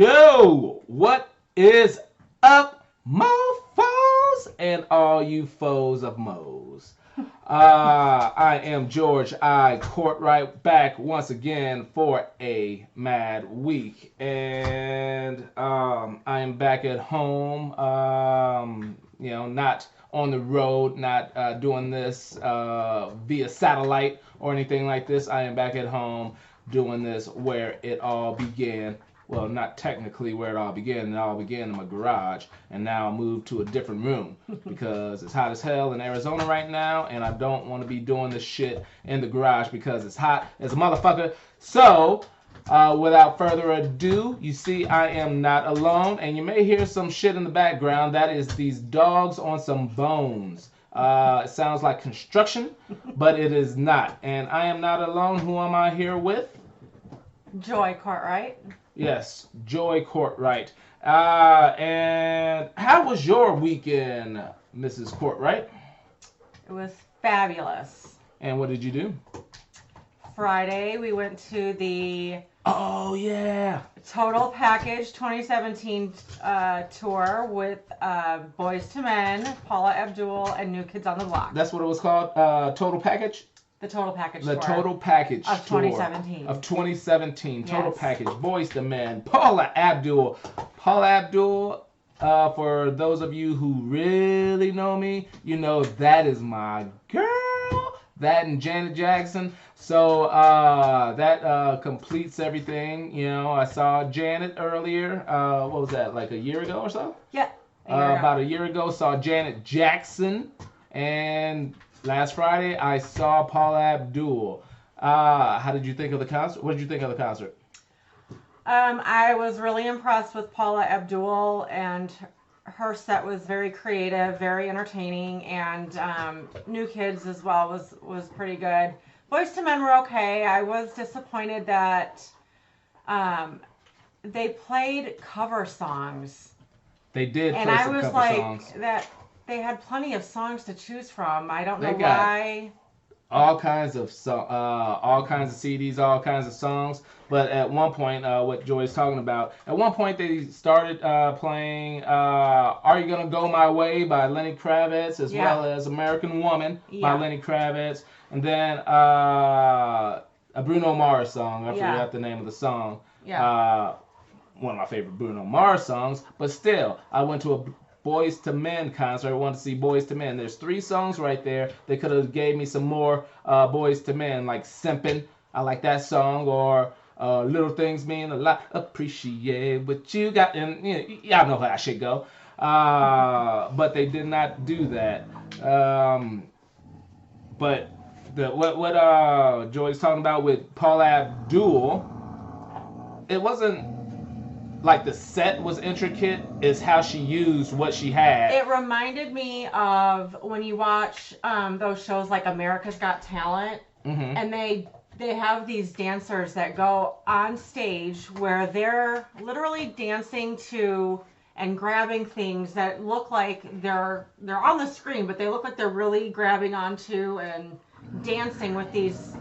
Yo, what is up, mofos and all you foes of Mo's? I am George I. Cortright back once again for a Mad Week, and I am back at home. Not on the road, not doing this via satellite or anything like this. I am back at home doing this where it all began. Well, not technically where it all began. It all began in my garage, and now I moved to a different room because it's hot as hell in Arizona right now, and I don't want to be doing this shit in the garage because it's hot as a motherfucker. So, without further ado, you see I am not alone, and you may hear some shit in the background. That is these dogs on some bones. It sounds like construction, but it is not. And I am not alone. Who am I here with? Joy Cortright. Yes, Joy Cortright. And how was your weekend, Mrs. Cortright? It was fabulous. And what did you do? Friday, we went to the Oh, yeah. Total Package 2017 tour with Boys to Men, Paula Abdul, and New Kids on the Block. That's what it was called? Total Package? The Total Package The tour. Total Package of tour 2017. Of 2017. Total Yes. Package. Boys to Men. Paula Abdul. Paula Abdul, for those of you who really know me, you know that is my girl. That and Janet Jackson. So that completes everything. You know, I saw Janet earlier. What was that, like a year ago or so? Yeah. About a year ago, saw Janet Jackson. And last Friday, I saw Paula Abdul. How did you think of the concert? What did you think of the concert? I was really impressed with Paula Abdul, and her set was very creative, very entertaining, and New Kids as well was pretty good. Boys to Men were okay. I was disappointed that they played cover songs. They did play and I some was cover like, songs. that they had plenty of songs to choose from. I don't They know got why. all kinds of CDs, all kinds of songs. But at one point, what Joy's talking about, at one point they started playing "Are You Gonna Go My Way" by Lenny Kravitz, as well as "American Woman" by Lenny Kravitz, and then a Bruno Mars song. I forgot the name of the song. One of my favorite Bruno Mars songs. But still, I went to a Boys to Men concert. I wanted to see Boys to Men. There's 3 songs right there. They could have gave me some more Boys to Men, like Simpin'. I like that song, or Little Things Mean a Lot. Appreciate what you got. And y'all know how that shit go. But they did not do that. But what Joy's talking about with Paula Abdul, it wasn't like the set was intricate, is how she used what she had. It reminded me of when you watch those shows like America's Got Talent, and they have these dancers that go on stage where they're literally dancing to and grabbing things that look like they're on the screen, but they look like they're really grabbing onto and dancing with these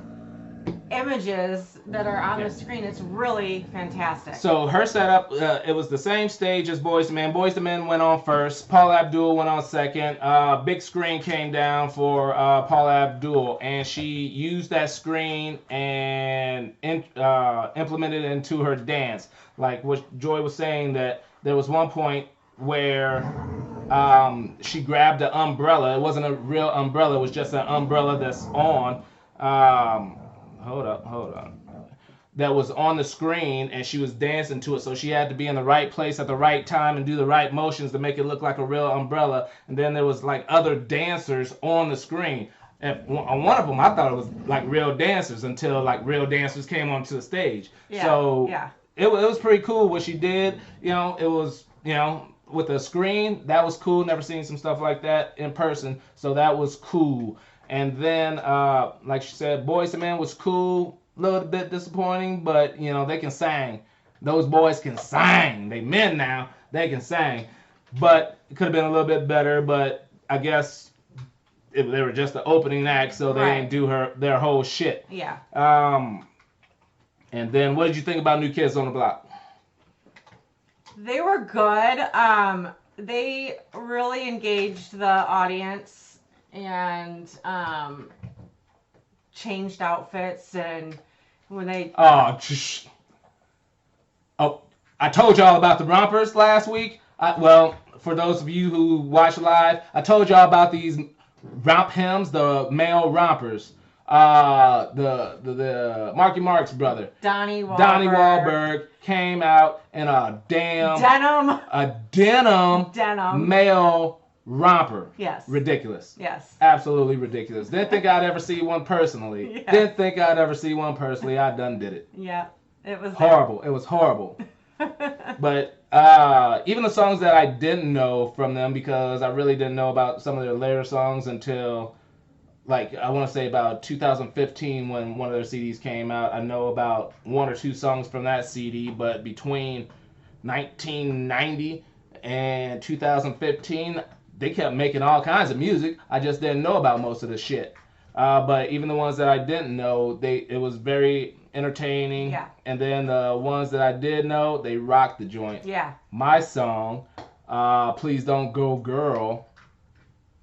images that are on the screen. It's really fantastic. So her setup, it was the same stage as Boys to Men. Boys to Men went on first. Paula Abdul went on second. Big screen came down for Paula Abdul, and she used that screen and implemented it into her dance. Like what Joy was saying, that there was one point where she grabbed an umbrella. It wasn't a real umbrella. It was just an umbrella that's on. Hold on. That was on the screen, and she was dancing to it, so she had to be in the right place at the right time and do the right motions to make it look like a real umbrella. And then there was like other dancers on the screen. And on one of them, I thought it was like real dancers until like real dancers came onto the stage. It was pretty cool what she did. You know, it was, with the screen, that was cool. Never seen some stuff like that in person, so that was cool. And then, like she said, Boys to Men was cool. A little bit disappointing, but, they can sing. Those boys can sing. They men now. They can sing. But it could have been a little bit better, but I guess they were just the opening act, so they didn't do their whole shit. Yeah. And then what did you think about New Kids on the Block? They were good. They really engaged the audience and changed outfits and when they. Oh, I told y'all about the rompers last week. Well, for those of you who watch live, I told y'all about these romp hymns, the male rompers. The Marky Mark's brother, Donnie Wahlberg came out in a denim male romper. Yes. Ridiculous. Yes. Absolutely ridiculous. Didn't think I'd ever see one personally. Yeah. Didn't think I'd ever see one personally. I done did it. Yeah. It was horrible. It was horrible. But even the songs that I didn't know from them, because I really didn't know about some of their later songs until, like, I want to say about 2015 when one of their CDs came out. I know about one or two songs from that CD, but between 1990 and 2015, they kept making all kinds of music. I just didn't know about most of the shit. But even the ones that I didn't know, it was very entertaining. Yeah. And then the ones that I did know, they rocked the joint. Yeah. My song, Please Don't Go Girl,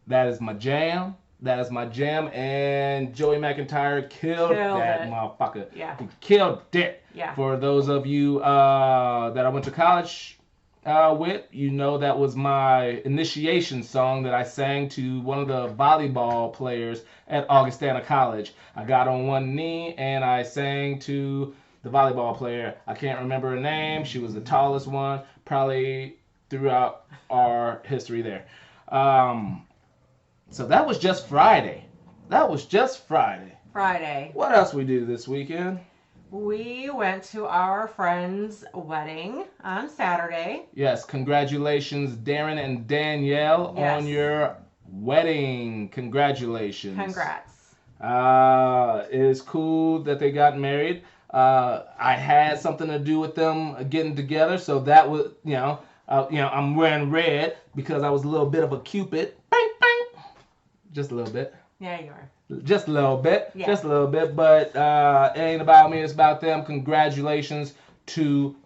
that is my jam. That is my jam. And Joey McIntyre killed that motherfucker. Yeah. He killed it. Yeah. For those of you that I went to college with, you know that was my initiation song that I sang to one of the volleyball players at Augustana College. I got on one knee and I sang to the volleyball player. I can't remember her name. She was the tallest one, probably throughout our history there. So that was just Friday. Friday. What else we do this weekend? We went to our friend's wedding on Saturday. Yes, congratulations, Darren and Danielle, on your wedding. Congratulations. Congrats. It is cool that they got married. I had something to do with them getting together, so that was, I'm wearing red because I was a little bit of a Cupid. Bang, bang. Just a little bit. Yeah, you are. Just a little bit. Yeah. Just a little bit. But it ain't about me. It's about them. Congratulations to...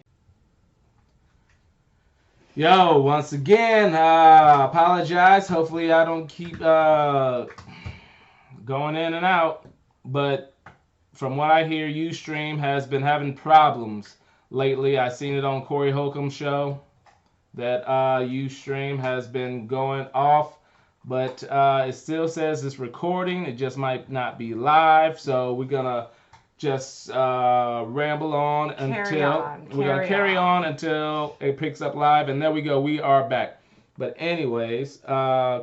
Yo, once again, apologize. Hopefully I don't keep going in and out. But from what I hear, Ustream has been having problems lately. I seen it on Corey Holcomb's show that Ustream has been going off. But it still says it's recording. It just might not be live. So we're going to just ramble on until... We're going to carry on until it picks up live. And there we go. We are back. But anyways,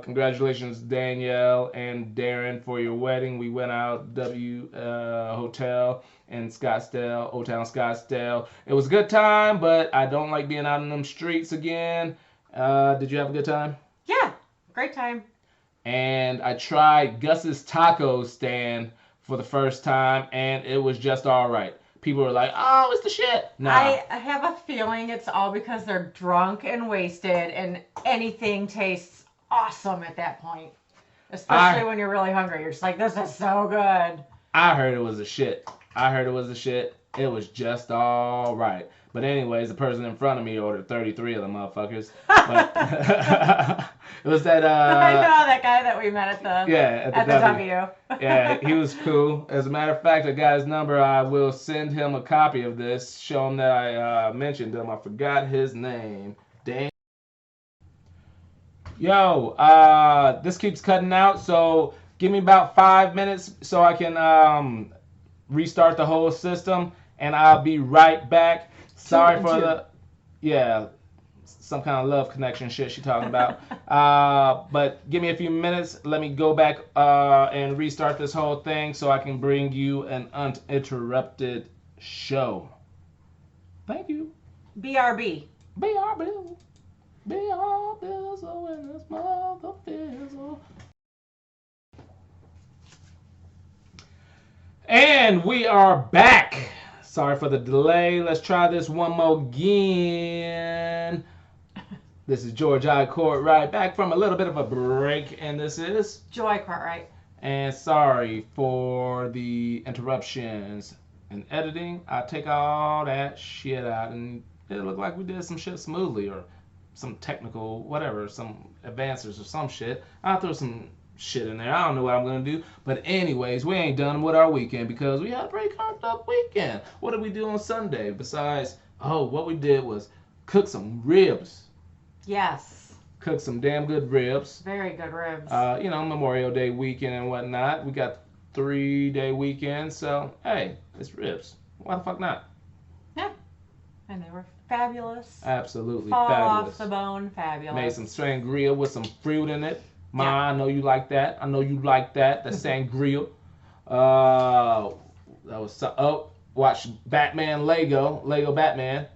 congratulations, Danielle and Darren, for your wedding. We went out Hotel in Scottsdale, Old Town Scottsdale. It was a good time, but I don't like being out in them streets again. Did you have a good time? Yeah. Great time. And I tried Gus's taco stand for the first time, and it was just all right. People were like, oh, it's the shit. Nah. I have a feeling it's all because they're drunk and wasted, and anything tastes awesome at that point. Especially when you're really hungry. You're just like, this is so good. I heard it was a shit. It was just all right. But anyways, the person in front of me ordered 33 of them motherfuckers. But it was that... I know, that guy that we met at the W. Yeah, he was cool. As a matter of fact, I got his number. I will send him a copy of this, show him that I mentioned him. I forgot his name. Dang. Yo, this keeps cutting out, so give me about 5 minutes so I can restart the whole system, and I'll be right back. Sorry for the, some kind of love connection shit she talking about. But give me a few minutes. Let me go back and restart this whole thing so I can bring you an uninterrupted show. Thank you. BRB. BRB. BRB in this mother fizzle. And we are back. Sorry for the delay. Let's try this one more again. This is Joy Cortright, back from a little bit of a break, and this is Joy Cortright. And sorry for the interruptions and editing. I take all that shit out and it looked like we did some shit smoothly or some technical whatever, some advances or some shit. I'll throw some shit in there. I don't know what I'm gonna do. But anyways, we ain't done with our weekend because we had a pretty carved up weekend. What did we do on Sunday? Besides, what we did was cook some ribs. Yes. Cook some damn good ribs. Very good ribs. Memorial Day weekend and whatnot. We got 3-day weekend, so hey, it's ribs. Why the fuck not? Yeah. And they were fabulous. Absolutely Fall fabulous. off the bone, fabulous. Made some sangria with some fruit in it. Ma, Yeah. I know you like that. I know you like that. The sangria. That was watch Batman Lego Batman.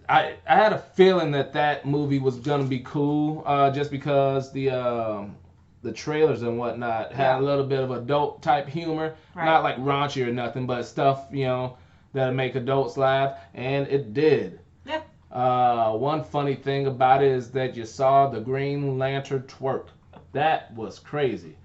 I had a feeling that movie was gonna be cool, just because the trailers and whatnot had a little bit of adult type humor, not like raunchy or nothing, but stuff that'll make adults laugh, and it did. Yeah. One funny thing about it is that you saw the Green Lantern twerk. That was crazy.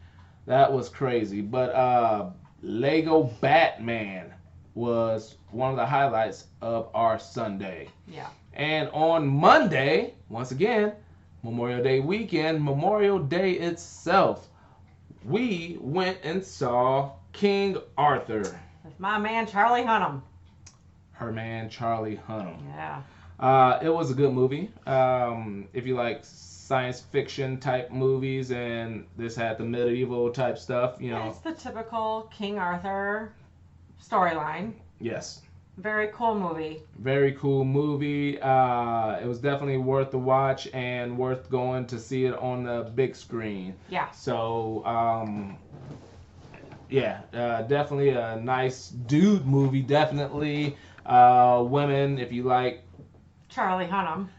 But Lego Batman was one of the highlights of our Sunday. Yeah. And on Monday, once again, Memorial Day weekend, Memorial Day itself, we went and saw King Arthur. With my man Charlie Hunnam. Her man Charlie Hunnam. Yeah. It was a good movie. If you like science fiction type movies, and this had the medieval type stuff, It's the typical King Arthur storyline. Yes. Very cool movie. Very cool movie. It was definitely worth the watch and worth going to see it on the big screen. Yeah. So, definitely a nice dude movie. Definitely women, if you like Charlie Hunnam.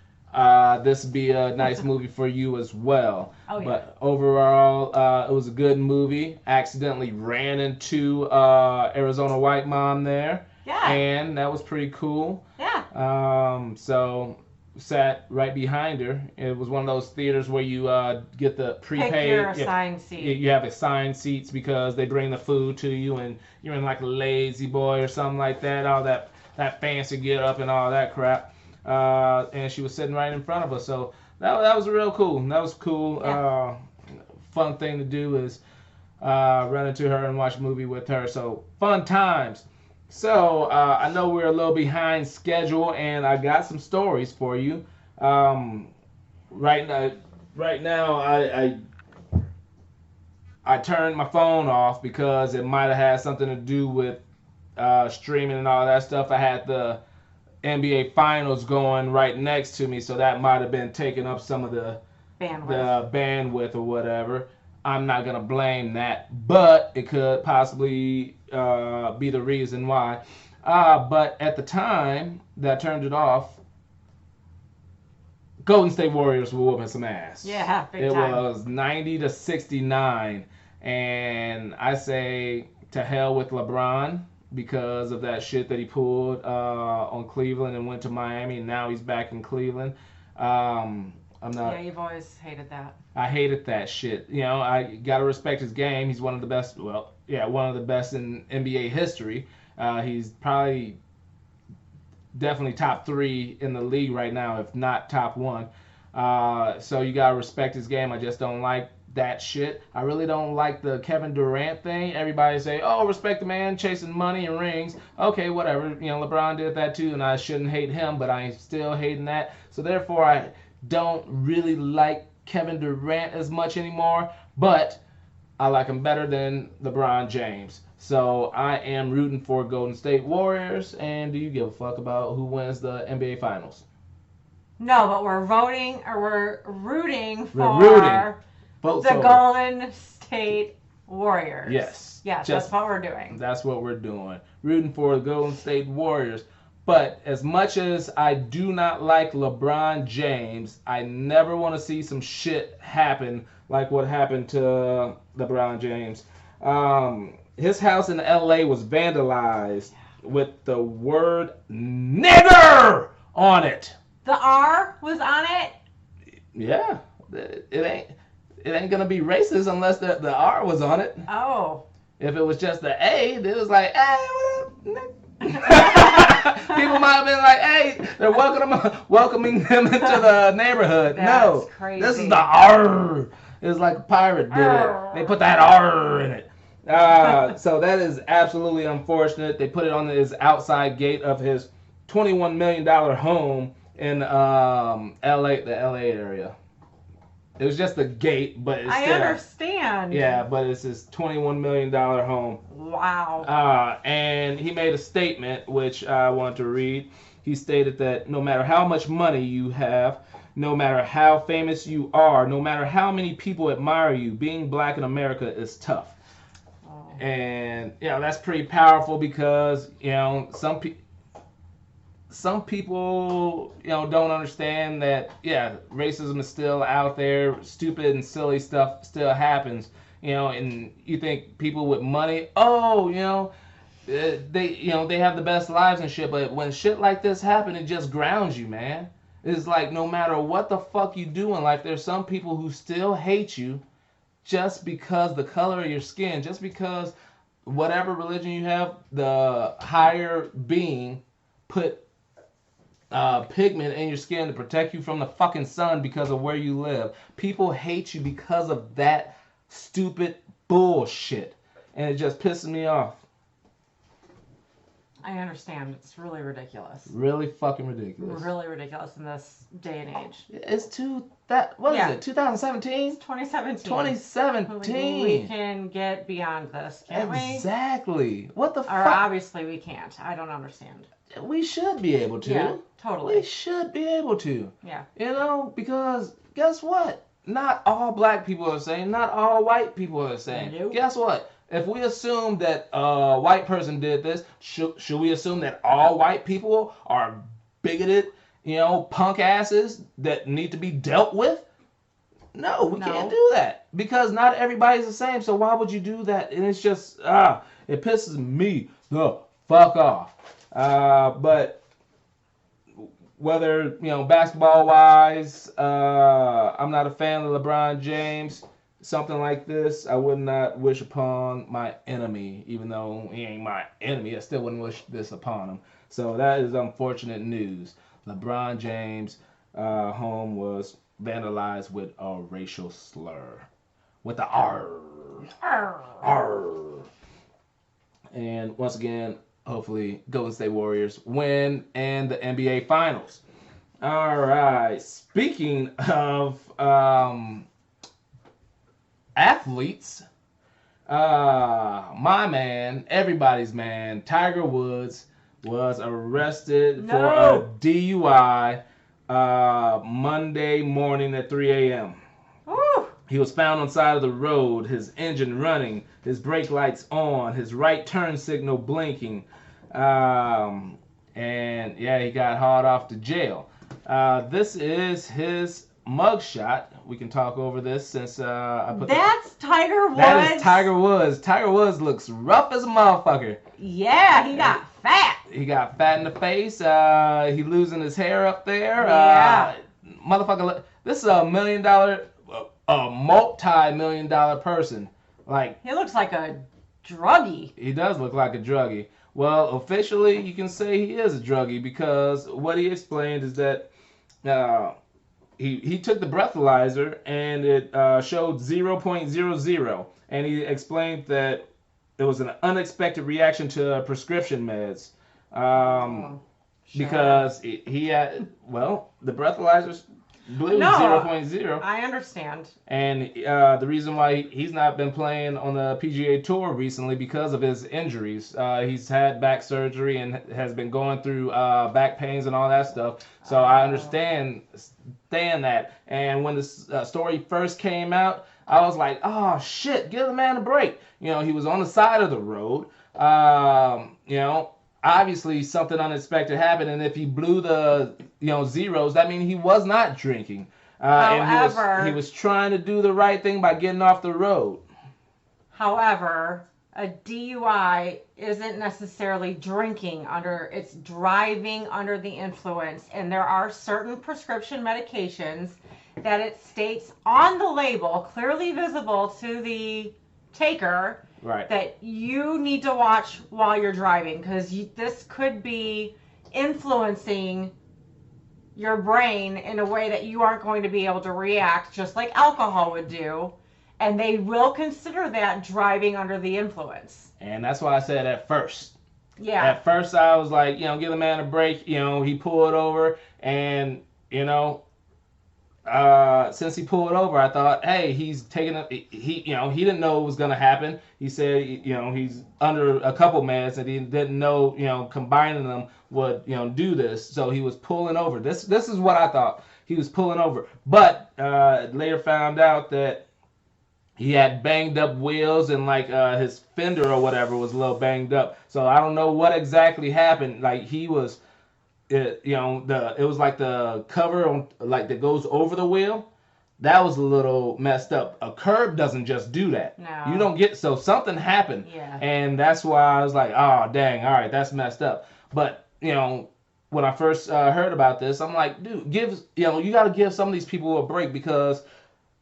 This would be a nice movie for you as well. Oh, yeah. But overall, it was a good movie. Accidentally ran into Arizona White Mom there. Yeah. And that was pretty cool. Yeah. So sat right behind her. It was one of those theaters where you get the prepaid. Pick your assigned seat. You have assigned seats because they bring the food to you, and you're in like a Lazy Boy or something like that. All that fancy get up and all that crap. And she was sitting right in front of us, so that was real cool. That was cool. Yeah. Fun thing to do is run into her and watch a movie with her. So fun times. So I know we're a little behind schedule, and I got some stories for you. Right now, I turned my phone off because it might have had something to do with streaming and all that stuff. I had the NBA Finals going right next to me, so that might have been taking up some of the bandwidth or whatever. I'm not going to blame that, but it could possibly be the reason why. But at the time that I turned it off, Golden State Warriors were whooping some ass. Yeah, big it time. It was 90-69, and I say to hell with LeBron because of that shit that he pulled on Cleveland and went to Miami, and now he's back in Cleveland. I'm not. Yeah, you've always hated that. I hated that shit. I gotta respect his game. He's one of the best. Well, yeah, one of the best in NBA history. He's probably definitely top 3 in the league right now, if not top 1. So you gotta respect his game. I just don't like that shit. I really don't like the Kevin Durant thing. Everybody say, "Oh, respect the man chasing money and rings." Okay, whatever. LeBron did that too, and I shouldn't hate him, but I'm still hating that. So therefore, I don't really like Kevin Durant as much anymore, but I like him better than LeBron James. So I am rooting for Golden State Warriors. And do you give a fuck about who wins the NBA Finals? No, but we're rooting for the Golden State Warriors. Yes. Yes, that's what we're doing. That's what we're doing. Rooting for the Golden State Warriors. But as much as I do not like LeBron James, I never want to see some shit happen like what happened to LeBron James. His house in LA was vandalized with the word nigger on it. The R was on it? Yeah. It ain't gonna be racist unless the R was on it. Oh. If it was just the A, it was like, hey, what up, nigga? People might have been like, hey, they're welcoming him into the neighborhood. That's No, crazy. this is the R. It's like a pirate did it. They put that R in it. So that is absolutely unfortunate. They put it on his outside gate of his $21 million home in LA, the LA area. It was just the gate, but it's still, I understand. Yeah, but it's his $21 million home. Wow. And he made a statement, which I want to read. He stated that no matter how much money you have, no matter how famous you are, no matter how many people admire you, being black in America is tough. Oh. And, that's pretty powerful because, some people, don't understand that, racism is still out there. Stupid and silly stuff still happens, and you think people with money, they have the best lives and shit, but when shit like this happen, it just grounds you, man. It's like no matter what the fuck you do in life, there's some people who still hate you just because the color of your skin, just because whatever religion you have, the higher being put pigment in your skin to protect you from the fucking sun because of where you live. People hate you because of that stupid bullshit, and it just pisses me off. I understand. It's really ridiculous. Really fucking ridiculous. Really ridiculous in this day and age. It's is it? 2017? It's 2017. 2017. We can get beyond this, can't we? Exactly. What the fuck? Or obviously we can't. I don't understand. We should be able to. Yeah, totally. We should be able to. Yeah. Because guess what? Not all black people are the same. Not all white people are the same. Nope. Guess what? If we assume that a white person did this, should we assume that all white people are bigoted, punk asses that need to be dealt with? No, we can't do that. Because not everybody's the same, so why would you do that? And it's just, it pisses me the fuck off. But whether, basketball-wise, I'm not a fan of LeBron James. Something like this, I would not wish upon my enemy. Even though he ain't my enemy, I still wouldn't wish this upon him. So that is unfortunate news. LeBron James' home was vandalized with a racial slur. With the R. R. And once again, hopefully Golden State Warriors win and the NBA Finals. All right. Speaking of athletes, my man, everybody's man, Tiger Woods was arrested for a DUI Monday morning at 3 a.m. Ooh. He was found on the side of the road, his engine running, his brake lights on, his right turn signal blinking, and he got hauled off to jail. This is his mugshot. We can talk over this since I put That's Tiger Woods. That is Tiger Woods. Tiger Woods looks rough as a motherfucker. Yeah, he got fat. He got fat in the face. He losing his hair up there. Yeah. Motherfucker, this is a multi-million-dollar person. Like, he looks like a druggie. He does look like a druggie. Well, officially, you can say he is a druggie because what he explained is that he took the breathalyzer and it showed 0.00, and he explained that it was an unexpected reaction to prescription meds because he had, the breathalyzers blew 0.0. I understand. And the reason why he's not been playing on the PGA Tour recently because of his injuries. He's had back surgery and has been going through back pains and all that stuff. So I understand that. And when this story first came out, I was like, oh shit, give the man a break. He was on the side of the road. Obviously something unexpected happened, and if he blew the zeros, that means he was not drinking. However, and he was trying to do the right thing by getting off the road. However, a DUI isn't necessarily drinking it's driving under the influence, and there are certain prescription medications that it states on the label, clearly visible to the taker, right, that you need to watch while you're driving, because this could be influencing your brain in a way that you aren't going to be able to react, just like alcohol would do. And they will consider that driving under the influence. And that's why I said at first. Yeah. At first I was like, give the man a break. He pulled over, and since he pulled over, I thought, hey, he's taking he didn't know it was gonna happen. He said, he's under a couple meds, and he didn't know, combining them would, do this. So he was pulling over. This is what I thought. He was pulling over, but later found out that he had banged up wheels, and like his fender or whatever was a little banged up. So I don't know what exactly happened. Like he was. It was like the cover on, like, that goes over the wheel. That was a little messed up. A curb doesn't just do that. No. You don't get, so something happened. Yeah. And that's why I was like, oh dang, all right, that's messed up. But when I first heard about this, I'm like, dude, you got to give some of these people a break, because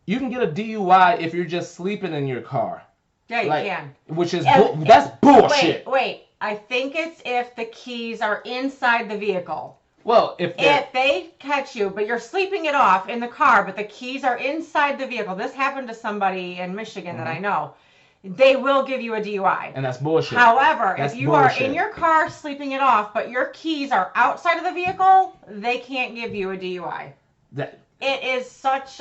you can get a DUI if you're just sleeping in your car. Yeah, you can. Which is that's bullshit. Wait. I think it's if the keys are inside the vehicle. Well, if they catch you, but you're sleeping it off in the car, but the keys are inside the vehicle. This happened to somebody in Michigan that I know. They will give you a DUI. And that's bullshit. However, if you are in your car sleeping it off, but your keys are outside of the vehicle, they can't give you a DUI. It is such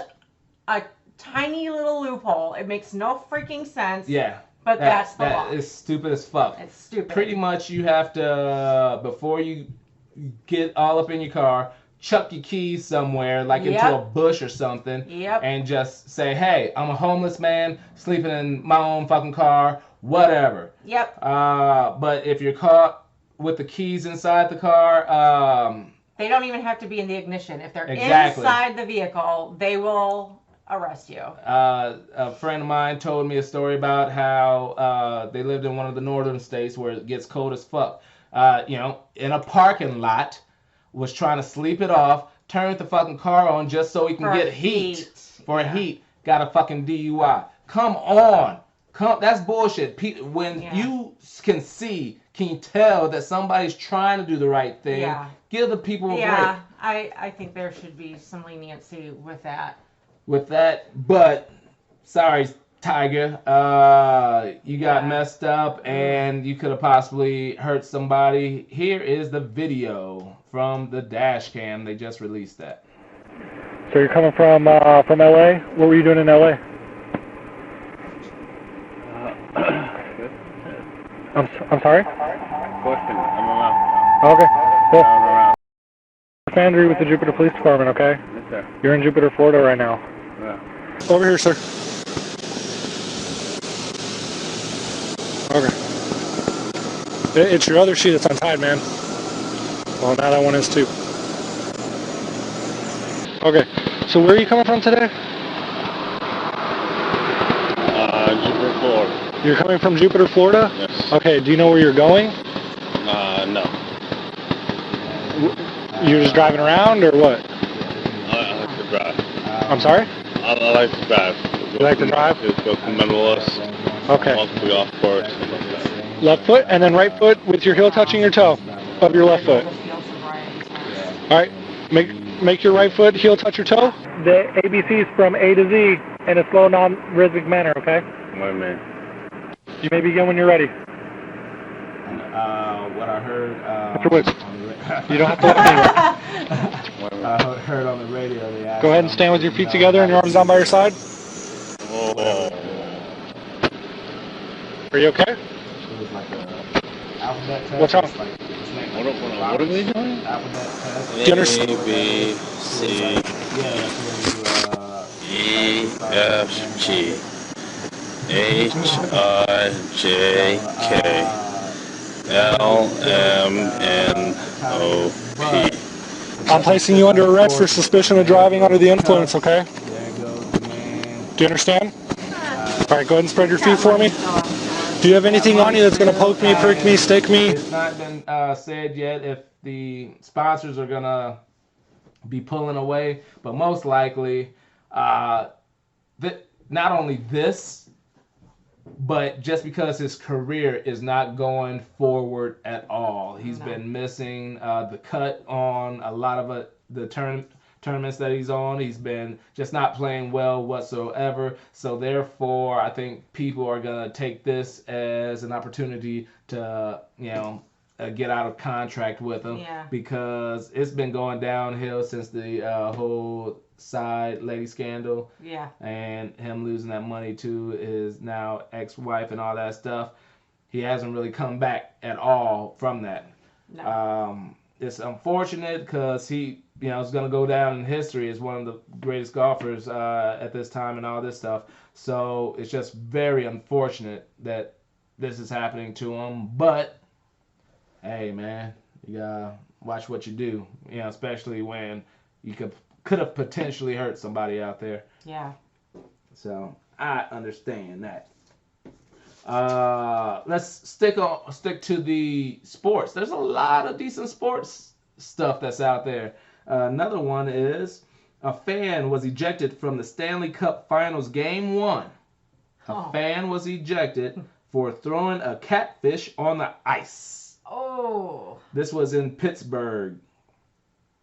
a tiny little loophole. It makes no freaking sense. Yeah. But that's the law. That is stupid as fuck. It's stupid. Pretty much you have to, before you get all up in your car, chuck your keys somewhere, like into a bush or something, and just say, hey, I'm a homeless man sleeping in my own fucking car, whatever. Yep. But if you're caught with the keys inside the car, they don't even have to be in the ignition. If they're inside the vehicle, they will arrest you. A friend of mine told me a story about how they lived in one of the northern states where it gets cold as fuck. In a parking lot, was trying to sleep it off, turned the fucking car on just so he can get heat. Heat. Got a fucking DUI. Come on. That's bullshit. When you can tell that somebody's trying to do the right thing, give the people a break. Yeah, I think there should be some leniency with that. But sorry, Tiger, you got messed up and you could have possibly hurt somebody. Here is the video from the dash cam. They just released that. So you're coming from LA? What were you doing in LA? I'm sorry? Question. I'm around. Okay, cool. I'm around. Andrew with the Jupiter Police Department, okay? Yes, sir. You're in Jupiter, Florida right now. Yeah. Over here, sir. Okay. It's your other sheet that's untied, man. Well, now that one is too. Okay. So where are you coming from today? Jupiter, Florida. You're coming from Jupiter, Florida? Yes. Okay. Do you know where you're going? No. You're just driving around, or what? I like to drive. I'm sorry? I like to drive. You like to drive? Just go from Mentalist. Okay. Off the golf course. Left foot, and then right foot with your heel touching your toe of your left foot. All right. Make your right foot heel touch your toe. The ABCs from A to Z in a slow, non-rhythmic manner, okay? Wait a minute. You may begin when you're ready. What I heard... After which? You don't have to let me know. I heard on the radio they asked... Go ahead and stand with your feet together and your arms down by your side. Oh. Are you okay? It was like a alphabet test. What's wrong? What are we doing? Alphabet test. Do you understand? A, B, C, E, F, G, H, I, J, K, L, M, N, O, P. I'm placing you under arrest for suspicion of driving under the influence, okay? Do you understand? All right, go ahead and spread your feet for me. Do you have anything on you that's going to poke me, prick me, stick me? It's not been said yet if the sponsors are going to be pulling away, but most likely, not only this, but just because his career is not going forward at all. He's been missing the cut on a lot of the tournaments that he's on. He's been just not playing well whatsoever. So therefore, I think people are going to take this as an opportunity to, get out of contract with him because it's been going downhill since the whole side lady scandal. Yeah. And him losing that money to his now ex-wife and all that stuff. He hasn't really come back at all from that. No. It's unfortunate because he, is going to go down in history as one of the greatest golfers at this time and all this stuff. So it's just very unfortunate that this is happening to him. But hey, man, you gotta watch what you do. Especially when you could have potentially hurt somebody out there. Yeah. So I understand that. Let's stick to the sports. There's a lot of decent sports stuff that's out there. Another one is a fan was ejected from the Stanley Cup Finals Game 1. A fan was ejected for throwing a catfish on the ice. Oh. This was in Pittsburgh.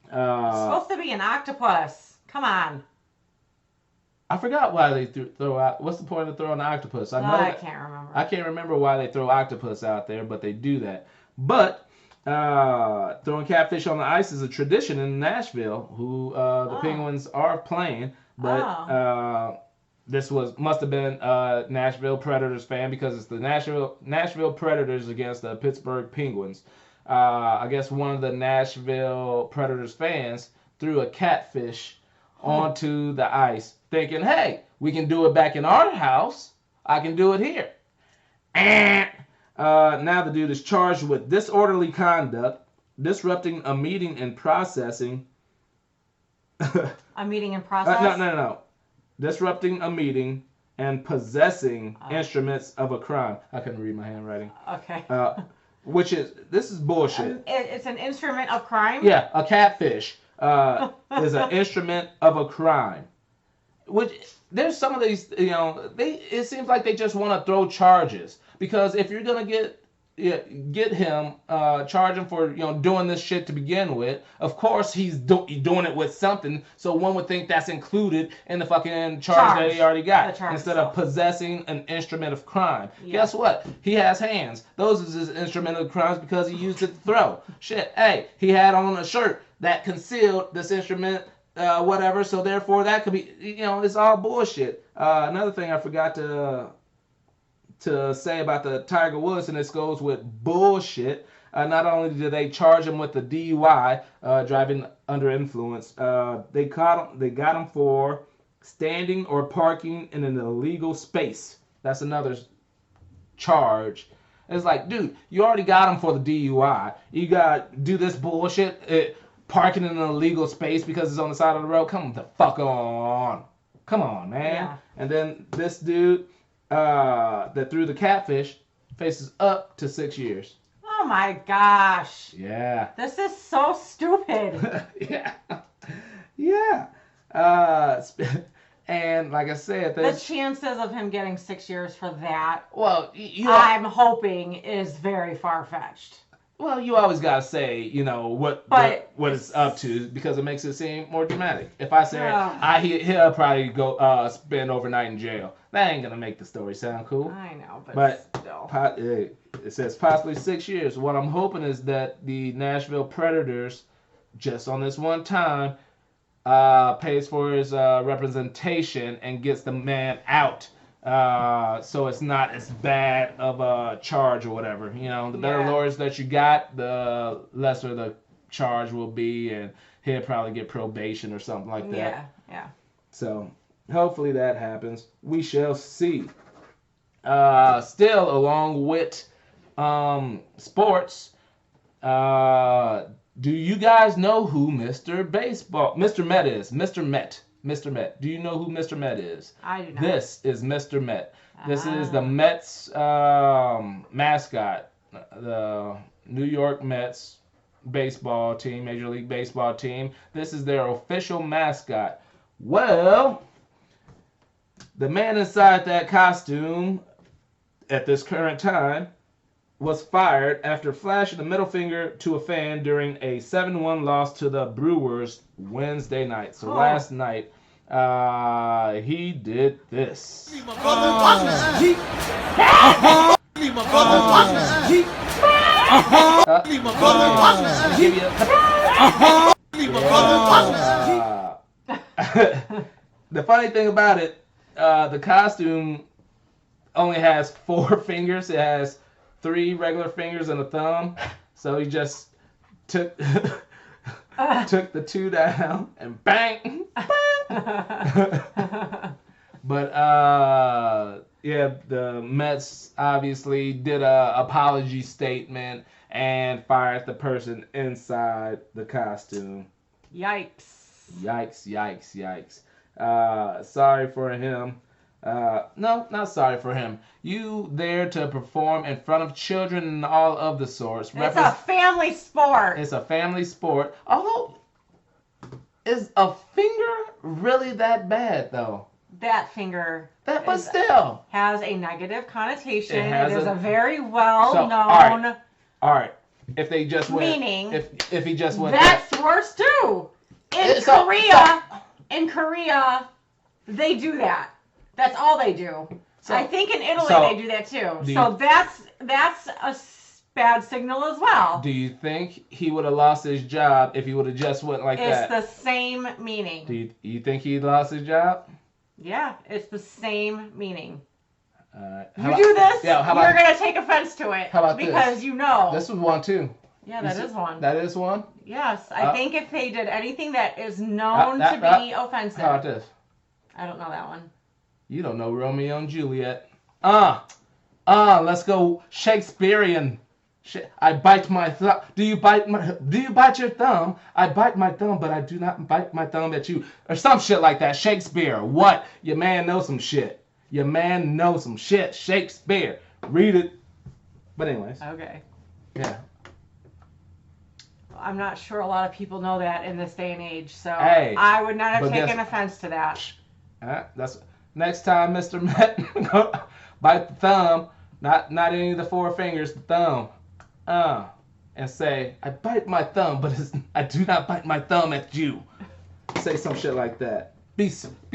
It's supposed to be an octopus. Come on. I forgot why they throw out. What's the point of throwing an octopus? I can't remember. I can't remember why they throw octopus out there, but they do that. But throwing catfish on the ice is a tradition in Nashville, who the Penguins are playing. But this must have been a Nashville Predators fan because it's the Nashville Predators against the Pittsburgh Penguins. I guess one of the Nashville Predators fans threw a catfish onto the ice, thinking, hey, we can do it back in our house. I can do it here. Now the dude is charged with disorderly conduct, disrupting a meeting and processing. A meeting and process? No. Disrupting a meeting and possessing instruments of a crime. I couldn't read my handwriting. Okay. This is bullshit. It's an instrument of crime? Yeah, a catfish is an instrument of a crime. Which, there's some of these, it seems like they just want to throw charges. Because if you're going to get him, charge him for, doing this shit to begin with, of course he's doing it with something, so one would think that's included in the fucking charge that he already got, instead of possessing an instrument of crime. Yeah. Guess what? He has hands. Those is his instrument of crimes because he used it to throw. Shit, hey, he had on a shirt that concealed this instrument, whatever, so therefore that could be, it's all bullshit. Another thing I forgot to say about the Tiger Woods, and this goes with bullshit. Not only did they charge him with the DUI, driving under influence, they got him for standing or parking in an illegal space. That's another charge. It's like, dude, you already got him for the DUI. You got to do this bullshit, parking in an illegal space because it's on the side of the road. Come the fuck on. Come on, man. Yeah. And then this dude that threw the catfish faces up to 6 years. Oh my gosh. Yeah. This is so stupid. Yeah. Yeah. And like I said, the chances of him getting 6 years for that, well, I'm hoping is very far-fetched. Well, you always gotta say, what it's up to, because it makes it seem more dramatic. If I say he'll probably go spend overnight in jail, that ain't gonna make the story sound cool. I know, but still. It says possibly 6 years. What I'm hoping is that the Nashville Predators, just on this one time, pays for his representation and gets the man out. So it's not as bad of a charge or whatever. The better lawyers that you got, the lesser the charge will be, and he'll probably get probation or something like that. Yeah. So hopefully that happens. We shall see. Still, along with sports, do you guys know who Mr. Met is? Mr. Met. Do you know who Mr. Met is? I do not. This is Mr. Met. This is the Mets mascot. The New York Mets baseball team, Major League Baseball team. This is their official mascot. Well, the man inside that costume at this current time, was fired after flashing the middle finger to a fan during a 7-1 loss to the Brewers Wednesday night. So last night, he did this. The funny thing about it, the costume only has 4 fingers. It has 3 regular fingers and a thumb. So he just took took the 2 down and bang, bang. But yeah, the Mets obviously did a apology statement and fired the person inside the costume. Yikes. Yikes, yikes, yikes. Sorry for him. No, not sorry for him. You there to perform in front of children and all of the sorts. It's a family sport. It's a family sport. Although, is a finger really that bad, though? That finger But still. has a negative connotation. It is a a very well-known All right. If they just went, meaning. If he just went. That's worse too. In Korea, they do that. That's all they do. I think in Italy they do that too. So that's a bad signal as well. Do you think he would have lost his job if he would have just went like that? It's the same meaning. Do you think he lost his job? Yeah, it's the same meaning. You do this, you're going to take offense to it. How about because this? you know. This was one too. Yeah, that is one. That is one? Yes, I think if they did anything that is known to be offensive. How about this? I don't know that one. You don't know Romeo and Juliet. Let's go Shakespearean. I bite my thumb. Do you bite your thumb? I bite my thumb, but I do not bite my thumb at you. Or some shit like that. Shakespeare. What? Your man knows some shit. Your man knows some shit. Shakespeare. Read it. But anyways. Okay. Yeah. I'm not sure a lot of people know that in this day and age, so Hey, I would not have taken offense to that. That's next time, Mr. Met, go bite the thumb, not any of the 4 fingers, the thumb, and say, I bite my thumb, but I do not bite my thumb at you. Say some shit like that. Be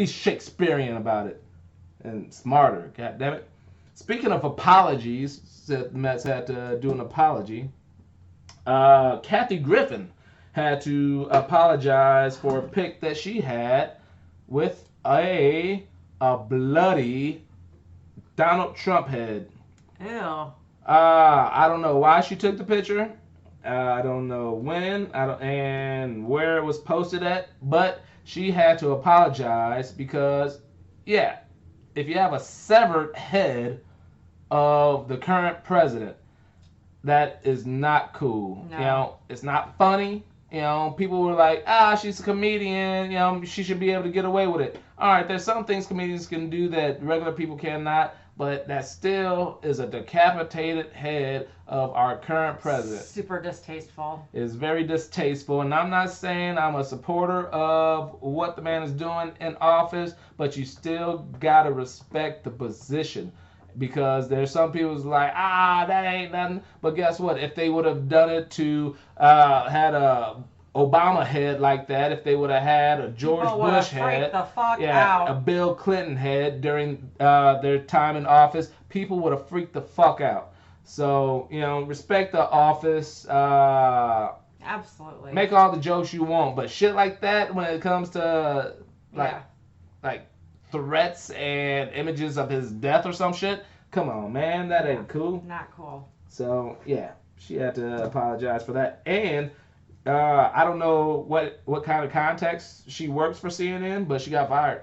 Shakespearean about it, and smarter. God damn it. Speaking of apologies, the Mets had to do an apology. Kathy Griffin had to apologize for a pic that she had with a bloody Donald Trump head. Ew. I don't know why she took the picture. I don't know when. And where it was posted at. But she had to apologize because, yeah, if you have a severed head of the current president, that is not cool. No. You know, it's not funny. You know, people were like, she's a comedian. You know, she should be able to get away with it. All right, there's some things comedians can do that regular people cannot, but that still is a decapitated head of our current president. Super distasteful. It's very distasteful, and I'm not saying I'm a supporter of what the man is doing in office, but you still gotta respect the position. Because there's some people who's like, that ain't nothing. But guess what? If they would have done it to had a Obama head like that, if they would have had a George Bush head, out. a Bill Clinton head during their time in office, people would have freaked the fuck out. So, you know, respect the office. Absolutely. Make all the jokes you want, but shit like that when it comes to like threats and images of his death or some shit. Come on, man, that ain't cool. Not cool. So yeah, she had to apologize for that. And I don't know what kind of context she works for CNN, but she got fired.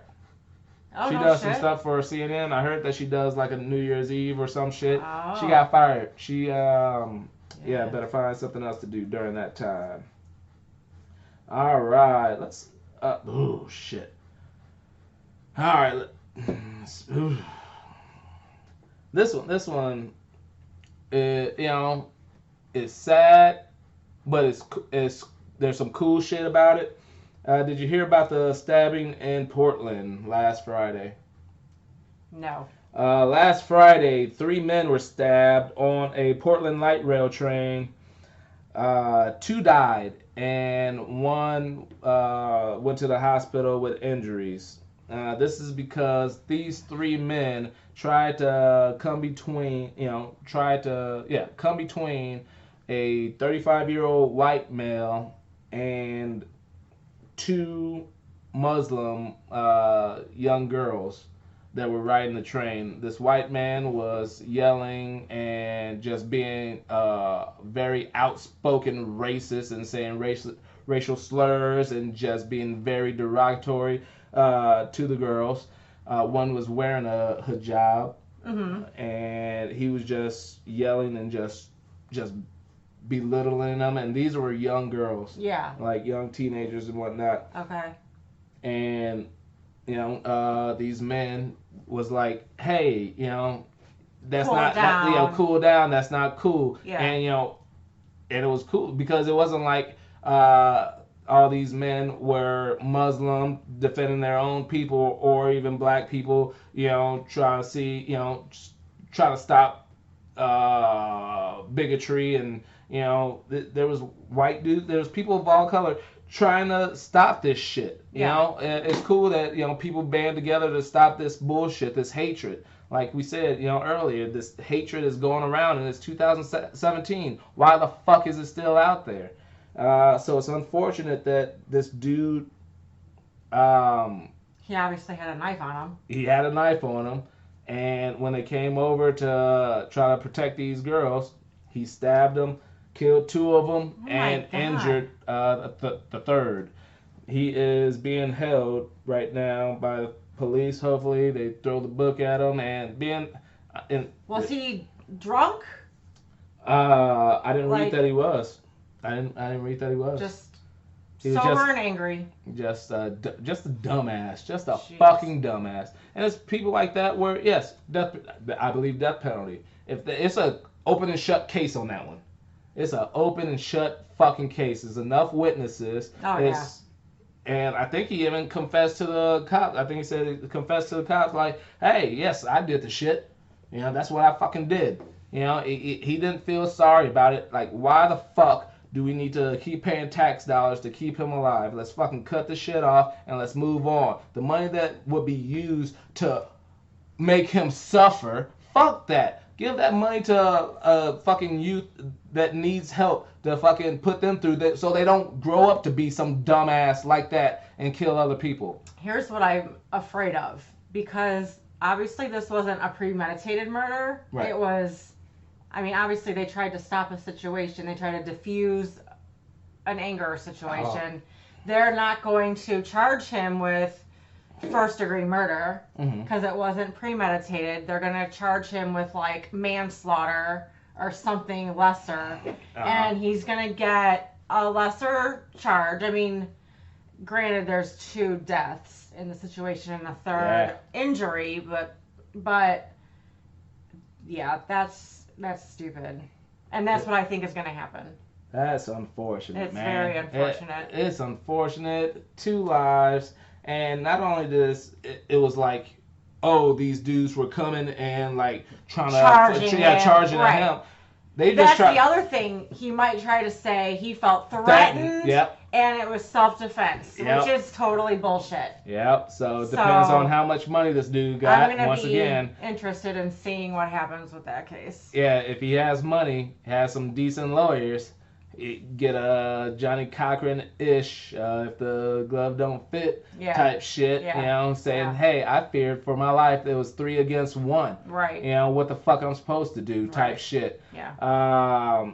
Oh, she no does shit. some stuff for CNN. I heard that she does like a New Year's Eve or some shit. Oh. She got fired. She better find something else to do during that time. All right, let's. Oh shit. All right. This one, you know, is sad, but it's there's some cool shit about it. Did you hear about the stabbing in Portland last Friday? No. Last Friday, 3 men were stabbed on a Portland light rail train. 2 died, and 1 went to the hospital with injuries. This is because these 3 men tried to come between, come between a 35-year-old white male and 2 Muslim young girls that were riding the train. This white man was yelling and just being very outspoken racist and saying racial slurs and just being very derogatory to the girls. One was wearing a hijab, and he was just yelling and just belittling them. And these were young girls, like young teenagers and whatnot. Okay. And these men was like, hey, that's cool not, down. Cool down. That's not cool. Yeah. And and it was cool because it wasn't like all these men were Muslim defending their own people or even black people, trying to see, trying to stop bigotry and there was white dudes, there was people of all color trying to stop this shit. It's cool that people band together to stop this bullshit, this hatred. Like we said, earlier, this hatred is going around and it's 2017. Why the fuck is it still out there? So it's unfortunate that this dude. He obviously had a knife on him. He had a knife on him, and when they came over to try to protect these girls, he stabbed them, killed 2 of them, and injured the third. He is being held right now by the police. Hopefully, they throw the book at him and Was he drunk? I didn't read that he was. I didn't read that he was. Just he was sober and angry. Just a dumbass. Just a fucking dumbass. And it's people like that where, yes, I believe death penalty. It's a open and shut case on that one. It's an open and shut fucking case. There's enough witnesses. Oh, yeah. And I think he even confessed to the cops. I think he said he confessed to the cops like, hey, yes, I did the shit. That's what I fucking did. He didn't feel sorry about it. Like, why the fuck do we need to keep paying tax dollars to keep him alive? Let's fucking cut the shit off and let's move on. The money that would be used to make him suffer, fuck that. Give that money to a fucking youth that needs help to fucking put them through that so they don't grow up to be some dumbass like that and kill other people. Here's what I'm afraid of, because obviously this wasn't a premeditated murder. Right. It was, obviously they tried to stop a situation. They tried to diffuse an anger situation. They're not going to charge him with first-degree murder because it wasn't premeditated. They're going to charge him with, like, manslaughter or something lesser. And he's going to get a lesser charge. Granted, there's 2 deaths in the situation and a third injury, but yeah, that's stupid. And that's what I think is going to happen. That's unfortunate, it's man. Very unfortunate. It's unfortunate. 2 lives. And not only this, it was like, oh, these dudes were coming and like charging at him. That's the other thing. He might try to say he felt threatened, and it was self-defense, which is totally bullshit. Yep. So it depends on how much money this dude got. I'm gonna be interested in seeing what happens with that case. Yeah, if he has money, has some decent lawyers, get a Johnny Cochran-ish, if the glove don't fit type shit, saying, hey, I feared for my life. It was 3 against 1. Right. What the fuck I'm supposed to do type shit. Yeah.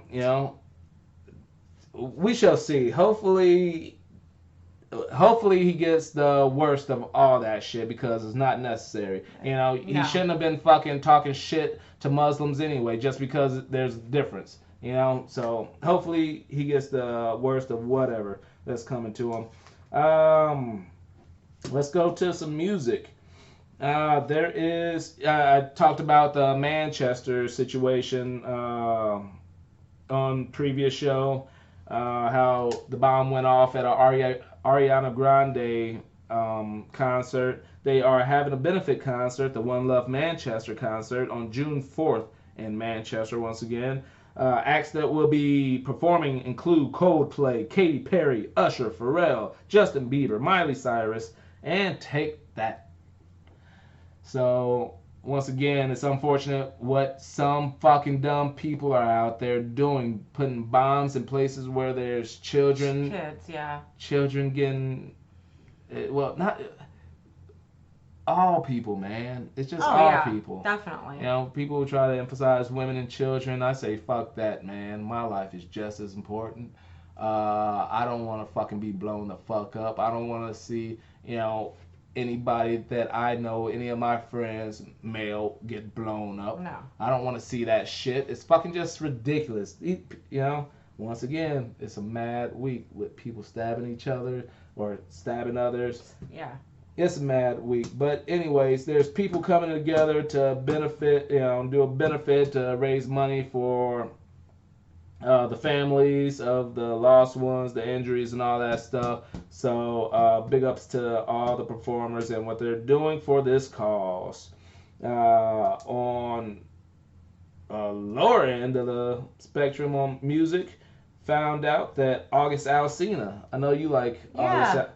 We shall see. Hopefully he gets the worst of all that shit because it's not necessary. He shouldn't have been fucking talking shit to Muslims anyway just because there's a difference. So hopefully he gets the worst of whatever that's coming to him. Let's go to some music. There is, I talked about the Manchester situation on previous show, how the bomb went off at a Ariana Grande concert. They are having a benefit concert, the One Love Manchester concert, on June 4th in Manchester once again. Acts that will be performing include Coldplay, Katy Perry, Usher, Pharrell, Justin Bieber, Miley Cyrus, and Take That. So, once again, it's unfortunate what some fucking dumb people are out there doing, putting bombs in places where there's children. Kids, yeah. Children getting, well, not all people, man. It's just all people. Definitely. You know, people try to emphasize women and children. I say, fuck that, man. My life is just as important. I don't want to fucking be blown the fuck up. I don't want to see, anybody that I know, any of my friends, male, get blown up. No. I don't want to see that shit. It's fucking just ridiculous. Once again, it's a mad week with people stabbing each other or stabbing others. Yeah. It's a mad week. But anyways, there's people coming together to benefit, do a benefit to raise money for the families of the lost ones, the injuries and all that stuff. So big ups to all the performers and what they're doing for this cause. On lower end of the spectrum on music, found out that August Alsina, I know you like August,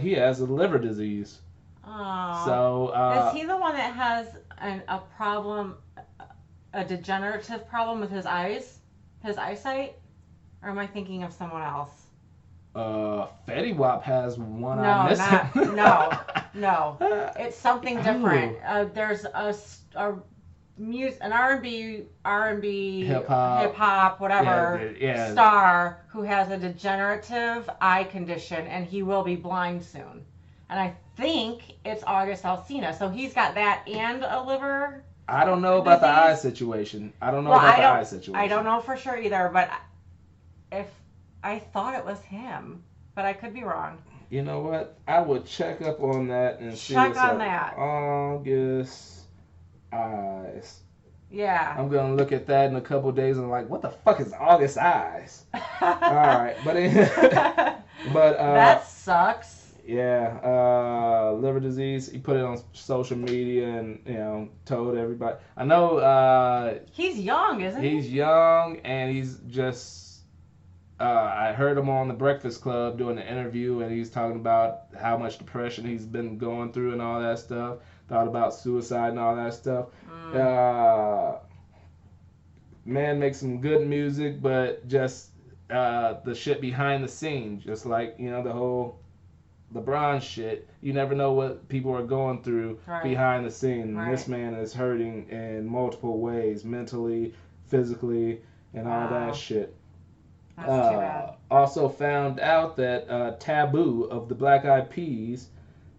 he has a liver disease. Oh. So is he the one that has a problem, a degenerative problem with his eyes, his eyesight, or am I thinking of someone else? Fetty Wap has one eye missing. No. It's something different. There's an R&B, hip hop, whatever, star who has a degenerative eye condition, and he will be blind soon. And I think it's August Alsina. So he's got that and a liver. I don't know about the eye situation. I don't know for sure either, but if I thought it was him, but I could be wrong. You know what? I would check up on that and see what's on that. August eyes. Yeah. I'm gonna look at that in a couple days and I'm like, what the fuck is August eyes? All right, but that sucks. Yeah, liver disease. He put it on social media and told everybody. I know. He's young, isn't he? He's young and he's just. I heard him on the Breakfast Club doing an interview and he's talking about how much depression he's been going through and all that stuff. Thought about suicide and all that stuff. Man makes some good music, but just the shit behind the scenes, just like the whole LeBron shit. You never know what people are going through behind the scene. Right. This man is hurting in multiple ways, mentally, physically, and all that shit. That's too bad. Also found out that Taboo of the Black Eyed Peas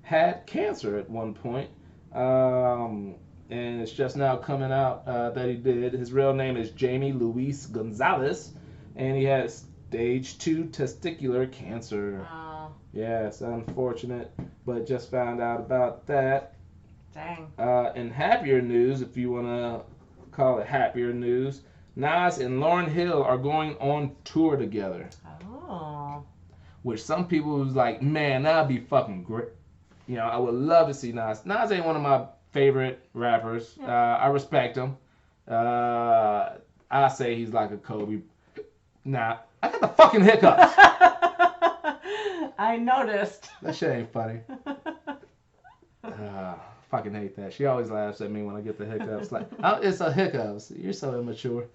had cancer at one point. And it's just now coming out that he did. His real name is Jamie Luis Gonzalez, and he has stage 2 testicular cancer. Oh. Yeah, it's unfortunate, but just found out about that. Dang. In happier news, if you want to call it happier news, Nas and Lauryn Hill are going on tour together. Oh. Which some people was like, man, that'd be fucking great. I would love to see Nas. Nas ain't one of my favorite rappers. Yeah. I respect him. I say he's like a Kobe. Nah, I got the fucking hiccups. I noticed. That shit ain't funny. Fucking hate that. She always laughs at me when I get the hiccups. Like, oh, it's a hiccups. You're so immature.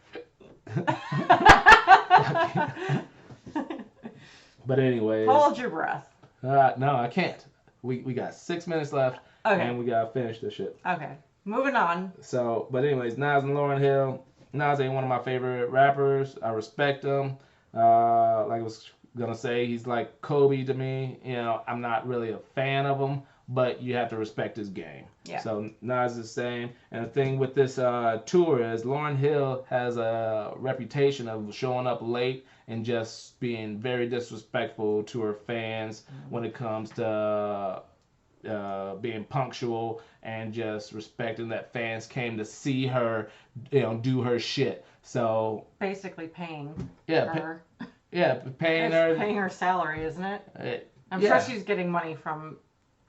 But anyways. Hold your breath. No, I can't. We got 6 minutes left. Okay. And we gotta finish this shit. Okay. Moving on. So, but anyways, Nas and Lauryn Hill. Nas ain't one of my favorite rappers. I respect him. Like I was gonna say, he's like Kobe to me. I'm not really a fan of him, but you have to respect his game. Yeah. So Nas is the same. And the thing with this tour is Lauryn Hill has a reputation of showing up late and just being very disrespectful to her fans when it comes to being punctual and just respecting that fans came to see her, do her shit. So basically paying her. Paying her. Paying her salary, isn't it? I'm sure she's getting money from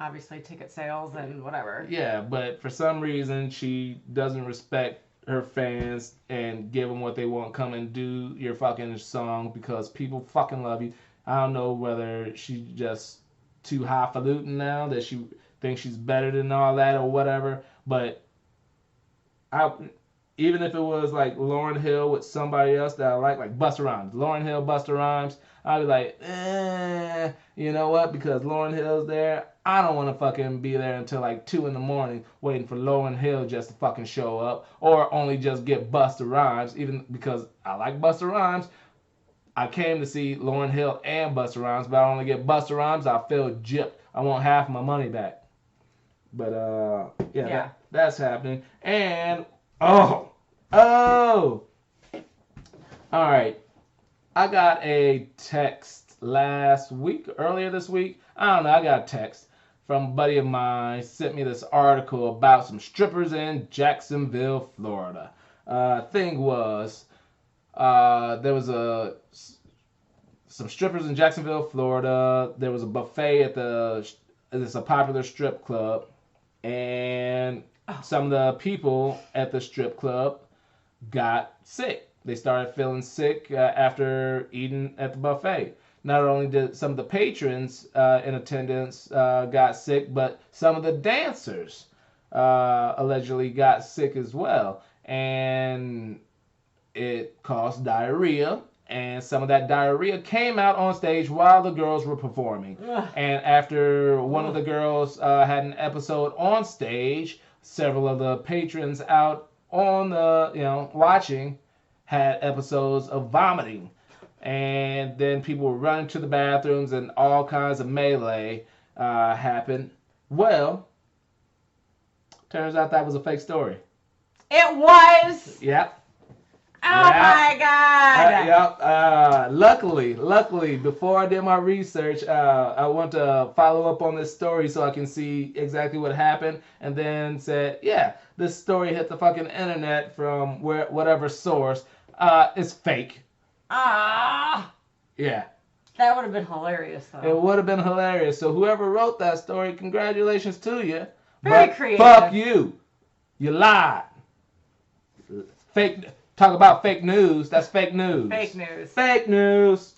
obviously ticket sales and whatever. Yeah, but for some reason she doesn't respect her fans and give them what they want. Come and do your fucking song because people fucking love you. I don't know whether she's just too highfalutin now that she thinks she's better than all that or whatever. But I, even if it was like Lauryn Hill with somebody else that I like Busta Rhymes, Lauryn Hill, Busta Rhymes, I'd be like, you know what? Because Lauryn Hill's there, I don't want to fucking be there until like 2 in the morning waiting for Lauryn Hill just to fucking show up, or only just get Busta Rhymes, even because I like Busta Rhymes. I came to see Lauryn Hill and Busta Rhymes, but I only get Busta Rhymes, I feel gypped. I want half my money back. But yeah. That's happening. And all right. I got a text earlier this week. I don't know, I got a text from a buddy of mine, sent me this article about some strippers in Jacksonville, Florida. Thing was, there was some strippers in Jacksonville, Florida. There was a buffet it's a popular strip club, and some of the people at the strip club got sick. They started feeling sick after eating at the buffet. Not only did some of the patrons in attendance got sick, but some of the dancers allegedly got sick as well. And it caused diarrhea. And some of that diarrhea came out on stage while the girls were performing. Ugh. And after one of the girls had an episode on stage, several of the patrons out on the, watching had episodes of vomiting. And then people were running to the bathrooms and all kinds of melee happened. Well, turns out that was a fake story. It was? Yep. Oh my God! Luckily, before I did my research, I want to follow up on this story so I can see exactly what happened, and then said, this story hit the fucking internet from whatever source. It's fake. Yeah. That would have been hilarious, though. It would have been hilarious. So whoever wrote that story, congratulations to you. Very creative. Fuck you. You lied. Fake. Talk about fake news. That's fake news. Fake news. Fake news.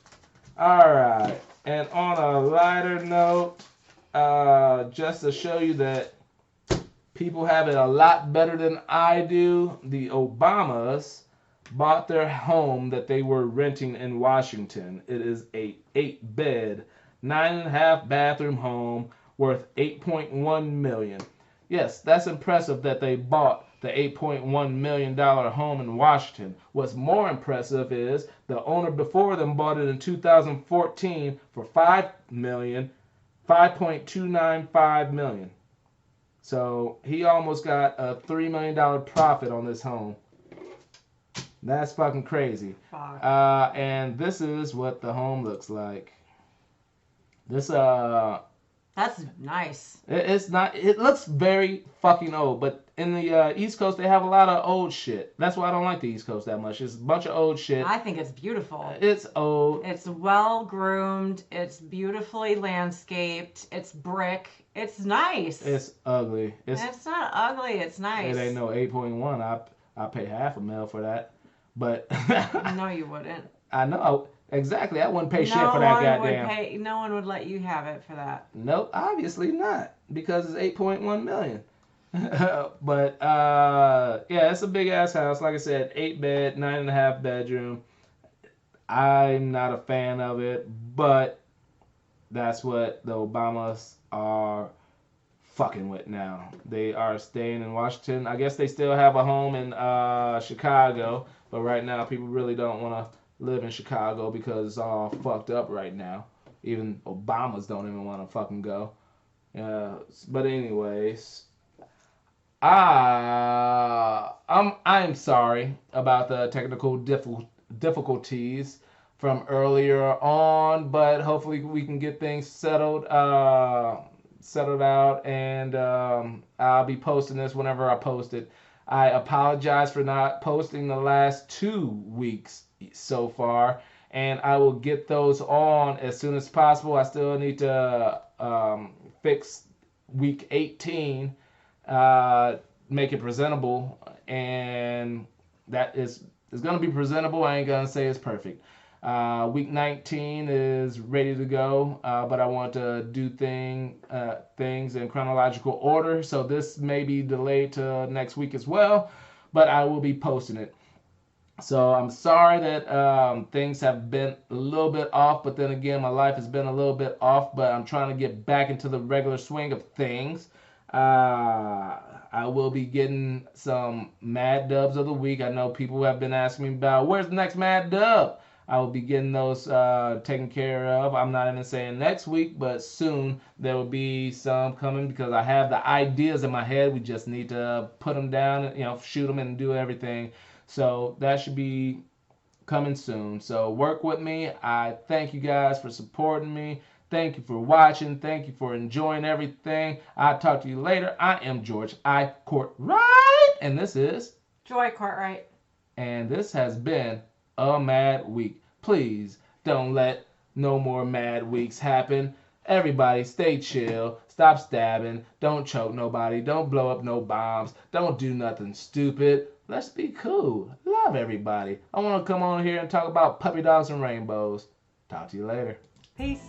All right. And on a lighter note, just to show you that people have it a lot better than I do, the Obamas bought their home that they were renting in Washington. It is a 8-bed, 9.5 bathroom home worth $8.1 million. Yes, that's impressive that they bought the $8.1 million home in Washington. What's more impressive is the owner before them bought it in 2014 for $5.295 million. So he almost got a $3 million profit on this home. That's fucking crazy. Fuck. And this is what the home looks like. This That's nice. It's not. It looks very fucking old, but in the East Coast they have a lot of old shit. That's why I don't like the East Coast that much. It's a bunch of old shit. I think it's beautiful. It's old. It's well groomed. It's beautifully landscaped. It's brick. It's nice. It's ugly. It's not ugly. It's nice. It ain't no 8.1. I pay $500,000 for that, but no, you wouldn't. I know. Exactly. I wouldn't pay shit for that goddamn. No one would let you have it for that. Nope, obviously not, because it's $8.1 million. But it's a big ass house. Like I said, 8-bed, 9.5 bedroom. I'm not a fan of it, but that's what the Obamas are fucking with now. They are staying in Washington. I guess they still have a home in Chicago, but right now people really don't want to live in Chicago because it's all fucked up right now. Even Obamas don't even want to fucking go. But anyways, I'm sorry about the technical difficulties from earlier on, but hopefully we can get things settled out, and I'll be posting this whenever I post it. I apologize for not posting the last 2 weeks so far, and I will get those on as soon as possible. I still need to fix week 18, make it presentable, and that is going to be presentable. I ain't gonna say it's perfect. Week 19 is ready to go, but I want to do things in chronological order, so this may be delayed to next week as well, but I will be posting it. So I'm sorry that things have been a little bit off, but then again, my life has been a little bit off, but I'm trying to get back into the regular swing of things. I will be getting some Mad Dubs of the week. I know people have been asking me about where's the next Mad Dub. I will be getting those taken care of. I'm not even saying next week, but soon there will be some coming because I have the ideas in my head. We just need to put them down, shoot them and do everything. So that should be coming soon. So work with me. I thank you guys for supporting me. Thank you for watching. Thank you for enjoying everything. I'll talk to you later. I am George I. Cortright, and this is Joy Cortright. And this has been a Mad Week. Please don't let no more Mad Weeks happen. Everybody stay chill. Stop stabbing. Don't choke nobody. Don't blow up no bombs. Don't do nothing stupid. Let's be cool. Love everybody. I want to come on here and talk about puppy dogs and rainbows. Talk to you later. Peace.